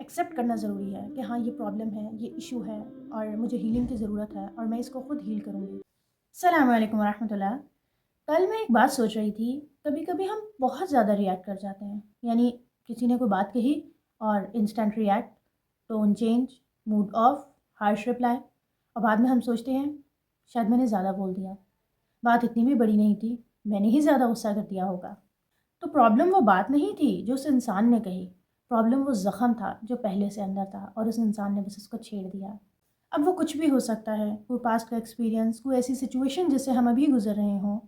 Accept کرنا ضروری ہے کہ ہاں یہ پرابلم ہے، یہ ایشو ہے اور مجھے ہیلنگ کی ضرورت ہے اور میں اس کو خود ہیل کروں گی۔ السلام علیکم ورحمۃ اللہ۔ کل میں ایک بات سوچ رہی تھی، کبھی کبھی ہم بہت زیادہ ریئیکٹ کر جاتے ہیں، یعنی کسی نے کوئی بات کہی اور instant react, tone change, mood off, harsh reply, اور بعد میں ہم سوچتے ہیں شاید میں نے زیادہ بول دیا، بات اتنی بھی بڑی نہیں تھی، میں نے ہی زیادہ غصہ کر دیا ہوگا۔ تو پرابلم وہ بات نہیں تھی جو اس انسان نے کہی، پرابلم وہ زخم تھا جو پہلے سے اندر تھا اور اس انسان نے بس اس کو چھیڑ دیا۔ اب وہ کچھ بھی ہو سکتا ہے، کوئی پاسٹ کا ایکسپیرینس، کوئی ایسی سچویشن جس سے ہم ابھی گزر رہے ہوں۔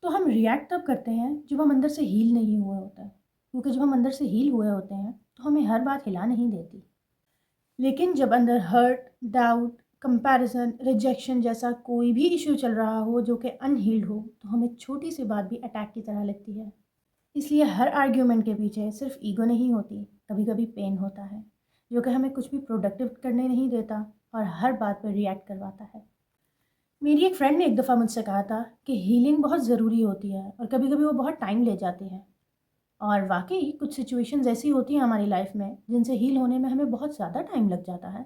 تو ہم ریئیکٹ تب کرتے ہیں جب ہم اندر سے ہیل نہیں ہوئے ہوتے ہیں، کیونکہ جب ہم اندر سے ہیل ہوئے ہوتے ہیں تو ہمیں ہر بات ہلا نہیں دیتی، لیکن جب اندر ہرٹ، ڈاؤٹ، کمپیریزن، ریجیکشن جیسا کوئی بھی ایشو چل رہا ہو جو کہ انہیلڈ ہو تو ہمیں چھوٹی سی بات بھی اٹیک کی طرح لگتی ہے۔ اس لیے ہر آرگیومنٹ کے پیچھے صرف ایگو نہیں ہوتی، کبھی کبھی پین ہوتا ہے جو کہ ہمیں کچھ بھی پروڈکٹیو کرنے نہیں دیتا اور ہر بات پہ ریئیکٹ کرواتا ہے۔ میری ایک فرینڈ نے ایک دفعہ مجھ سے کہا تھا کہ ہیلنگ بہت ضروری ہوتی ہے اور کبھی کبھی وہ بہت ٹائم لے جاتی ہے، اور واقعی کچھ سچویشنز ایسی ہوتی ہیں ہماری لائف میں جن سے ہیل ہونے میں ہمیں بہت زیادہ ٹائم لگ جاتا ہے۔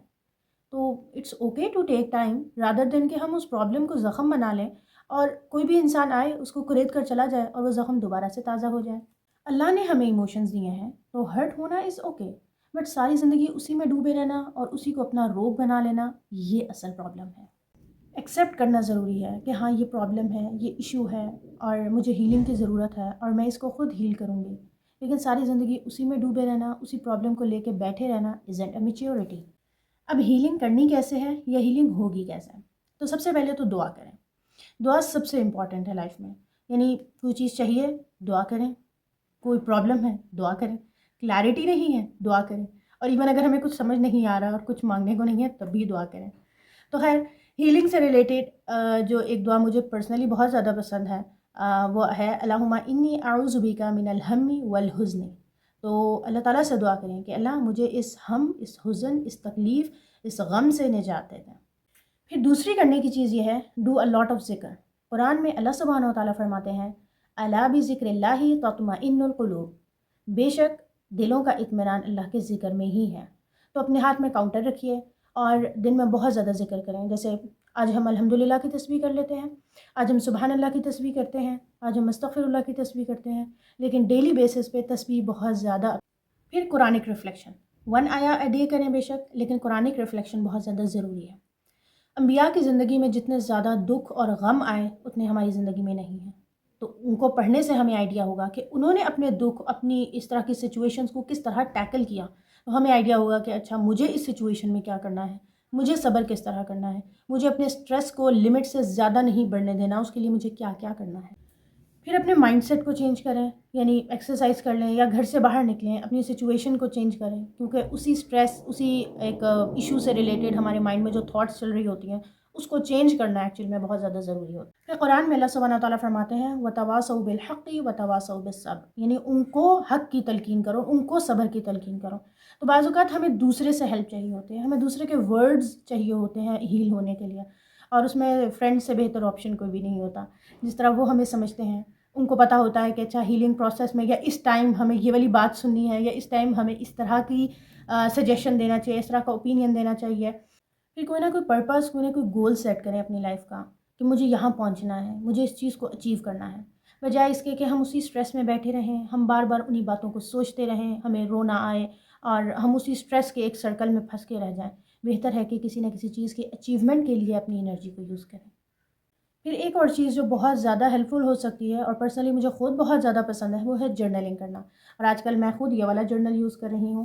تو it's okay to take time rather than کہ ہم اس پرابلم کو زخم بنا لیں اور کوئی بھی انسان آئے اس کو کرید کر چلا جائے اور وہ زخم دوبارہ سے تازہ ہو جائے۔ اللہ نے ہمیں ایموشنز دیے ہیں تو ہرٹ ہونا از اوکے، بٹ ساری زندگی اسی میں ڈوبے رہنا اور اسی کو اپنا روگ بنا لینا، یہ اصل پرابلم ہے۔ ایکسیپٹ کرنا ضروری ہے کہ ہاں یہ پرابلم ہے، یہ ایشو ہے اور مجھے ہیلنگ کی ضرورت ہے اور میں اس کو خود ہیل کروں گی، لیکن ساری زندگی اسی میں ڈوبے رہنا، اسی پرابلم کو لے کے بیٹھے رہنا ازنٹ اے میچیورٹی۔ اب ہیلنگ کرنی کیسے ہے یا ہیلنگ ہوگی کیسے؟ تو سب سے پہلے تو دعا کریں۔ دعا سب سے امپورٹنٹ ہے لائف میں، یعنی کوئی چیز چاہیے دعا کریں، کوئی پرابلم ہے دعا کریں، کلیئرٹی نہیں ہے دعا کریں، اور ایون اگر ہمیں کچھ سمجھ نہیں آ رہا اور کچھ مانگنے کو نہیں ہے تب بھی دعا کریں۔ تو خیر، ہیلنگ سے ریلیٹڈ جو ایک دعا مجھے پرسنلی بہت زیادہ پسند ہے وہ ہے اللہم انی اعوذ بک من الہم والحزن۔ تو اللہ تعالیٰ سے دعا کریں کہ اللہ مجھے اس ہم، اس حزن، اس تکلیف، اس غم سے نجات دے دیں۔ پھر دوسری کرنے کی چیز یہ ہے ڈو اے لاٹ آف ذکر۔ قرآن میں اللہ سبحانہ و تعالیٰ فرماتے ہیں الا بذکر اللہ تطمئن القلوب، بے شک دلوں کا اطمینان اللہ کے ذکر میں ہی ہے۔ تو اپنے ہاتھ میں کاؤنٹر رکھیے اور دن میں بہت زیادہ ذکر کریں، جیسے آج ہم الحمدللہ کی تسبیح کر لیتے ہیں، آج ہم سبحان اللہ کی تسبیح کرتے ہیں، آج ہم استغفر اللہ کی تسبیح کرتے ہیں، لیکن ڈیلی بیسس پہ تسبیح بہت زیادہ۔ پھر قرآنک ریفلیکشن، 1 آیا اے ڈے کریں بے شک، لیکن قرآنک ریفلیکشن بہت زیادہ ضروری ہے۔ انبیاء کی زندگی میں جتنے زیادہ دکھ اور غم آئے اتنے ہماری زندگی میں نہیں ہیں، تو ان کو پڑھنے سے ہمیں آئیڈیا ہوگا کہ انہوں نے اپنے دکھ، اپنی اس طرح کی سچویشنز کو کس طرح ٹیکل کیا، تو ہمیں آئیڈیا ہوگا کہ اچھا مجھے اس سچویشن میں کیا کرنا ہے، مجھے صبر کس طرح کرنا ہے، مجھے اپنے سٹریس کو لمٹ سے زیادہ نہیں بڑھنے دینا، اس کے لیے مجھے کیا کیا کرنا ہے۔ پھر اپنے مائنڈ سیٹ کو چینج کریں، یعنی ایکسرسائز کر لیں یا گھر سے باہر نکلیں، اپنی سچویشن کو چینج کریں، کیونکہ اسی سٹریس، اسی ایک ایشو سے ریلیٹڈ ہمارے مائنڈ میں جو تھاٹس چل رہی ہوتی ہیں اس کو چینج کرنا ایکچوئل میں بہت زیادہ ضروری ہوتا ہے۔ پھر قرآن میں اللہ سبحانہ تعالیٰ فرماتے ہیں وَتَوَاصَوْا بِالْحَقِّ وَتَوَاصَوْا بِالصَّبْرِ، یعنی ان کو حق کی تلقین کرو، ان کو صبر کی تلقین کرو۔ تو بعض اوقات ہمیں دوسرے سے ہیلپ چاہیے ہوتے ہیں، ہمیں دوسرے کے ورڈز چاہیے ہوتے ہیں ہیل ہونے کے لیے، اور اس میں فرینڈ سے بہتر آپشن کوئی بھی نہیں ہوتا۔ جس طرح وہ ہمیں سمجھتے ہیں، ان کو پتہ ہوتا ہے کہ اچھا ہیلنگ پروسیس میں یا اس ٹائم ہمیں یہ والی بات سننی ہے، یا اس ٹائم ہمیں اس طرح کی سجیشن دینا چاہیے، اس طرح کا اوپینین دینا چاہیے۔ پھر کوئی نہ کوئی پرپس، کوئی نہ کوئی گول سیٹ کریں اپنی لائف کا کہ مجھے یہاں پہنچنا ہے، مجھے اس چیز کو اچیو کرنا ہے، بجائے اس کے کہ ہم اسی سٹریس میں بیٹھے رہیں، ہم بار بار انہی باتوں کو سوچتے رہیں، ہمیں رونا آئے اور ہم اسی سٹریس کے ایک سرکل میں پھنس کے رہ جائیں۔ بہتر ہے کہ کسی نہ کسی چیز کی اچیومنٹ کے لیے اپنی انرجی کو یوز کریں۔ پھر ایک اور چیز جو بہت زیادہ ہیلپ فل ہو سکتی ہے اور پرسنلی مجھے خود بہت زیادہ پسند ہے وہ ہے جرنلنگ کرنا، اور آج کل میں خود یہ والا جرنل یوز کر رہی ہوں۔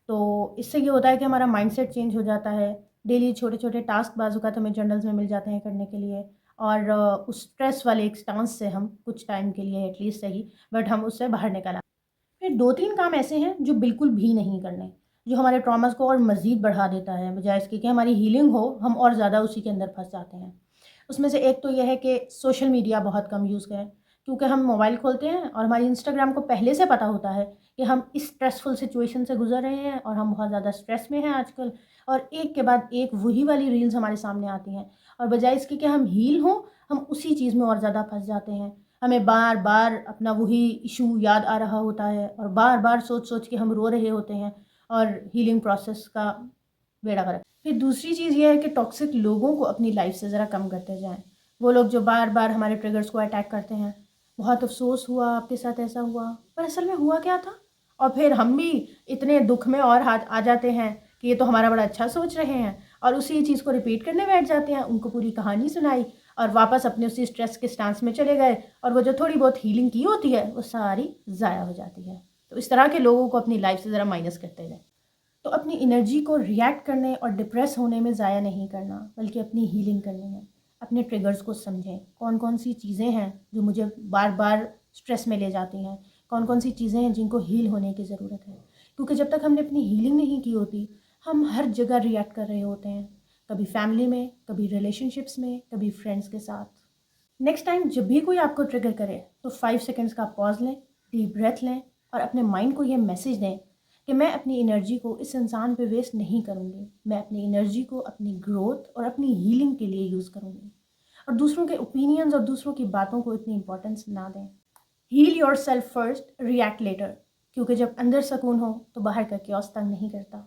تو اس سے یہ ہوتا ہے کہ ہمارا مائنڈ سیٹ چینج ہو جاتا ہے، ڈیلی چھوٹے چھوٹے ٹاسک بعض اوقات ہمیں جرنلز میں مل جاتے ہیں کرنے کے لیے، اور اس اسٹریس والے ایک سٹانس سے ہم کچھ ٹائم کے لیے ایٹ لیسٹ صحیح، بٹ ہم اس سے باہر نکل آتے ہیں۔ پھر 2-3 کام ایسے ہیں جو بالکل بھی نہیں کرنے، جو ہمارے ٹراماز کو اور مزید بڑھا دیتا ہے، بجائے اس کے کہ ہماری ہیلنگ ہو ہم اور زیادہ اسی کے اندر پھنس جاتے ہیں۔ اس میں سے ایک تو یہ ہے کہ سوشل میڈیا بہت کم یوز کریں، کیونکہ ہم موبائل کھولتے ہیں اور ہماری انسٹاگرام کو پہلے سے پتہ ہوتا ہے کہ ہم اس اسٹریسفل سچویشن سے گزر رہے ہیں اور ہم بہت زیادہ اسٹریس میں ہیں آج کل، اور ایک کے بعد ایک وہی والی ریلز ہمارے سامنے آتی ہیں، اور بجائے اس کے کہ ہم ہیل ہوں ہم اسی چیز میں اور زیادہ پھنس جاتے ہیں۔ ہمیں بار بار اپنا وہی ایشو یاد آ رہا ہوتا ہے اور بار بار سوچ سوچ کے ہم رو رہے ہوتے ہیں، اور ہیلنگ پروسیس کا بیڑا غرق۔ پھر دوسری چیز یہ ہے کہ ٹاکسک لوگوں کو اپنی لائف سے ذرا کم کرتے جائیں۔ وہ لوگ جو بار بار ہمارے ٹریگرز کو اٹیک کرتے ہیں، بہت افسوس ہوا آپ کے ساتھ ایسا ہوا، پر اصل میں ہوا کیا تھا؟ اور پھر ہم بھی اتنے دکھ میں اور آ جاتے ہیں کہ یہ تو ہمارا بڑا اچھا سوچ رہے ہیں، اور اسی چیز کو ریپیٹ کرنے بیٹھ جاتے ہیں۔ ان کو پوری کہانی سنائی اور واپس اپنے اسی اسٹریس کے سٹانس میں چلے گئے، اور وہ جو تھوڑی بہت ہیلنگ کی ہوتی ہے وہ ساری ضائع ہو جاتی ہے۔ تو اس طرح کے لوگوں کو اپنی لائف سے ذرا مائنس کرتے جائیں۔ تو اپنی انرجی کو ریئیکٹ کرنے اور ڈپریس ہونے میں ضائع نہیں کرنا، بلکہ اپنی ہیلنگ کرنی ہے۔ اپنے ٹریگرز کو سمجھیں، کون کون سی چیزیں ہیں جو مجھے بار بار اسٹریس میں لے جاتی ہیں، کون کون سی چیزیں ہیں جن کو ہیل ہونے کی ضرورت ہے۔ کیونکہ جب تک ہم نے اپنی ہیلنگ نہیں کی ہوتی، ہم ہر جگہ ریئیکٹ کر رہے ہوتے ہیں، کبھی فیملی میں، کبھی ریلیشن شپس میں، کبھی فرینڈس کے ساتھ۔ نیکسٹ ٹائم جب بھی کوئی آپ کو ٹریگر کرے تو 5 سیکنڈز کا پاز لیں، ڈیپ بریتھ لیں، اور اپنے مائنڈ کو یہ میسیج دیں کہ میں اپنی انرجی کو اس انسان پہ ویسٹ نہیں کروں گی، میں اپنی انرجی کو اپنی گروتھ اور اپنی ہیلنگ کے لیے یوز کروں گی، اور دوسروں کے اوپینینز اور دوسروں کی باتوں کو اتنی امپورٹنس نہ دیں۔ Heal yourself first, react later, کیونکہ جب اندر سکون ہو تو باہر کا کیوس تنگ نہیں کرتا۔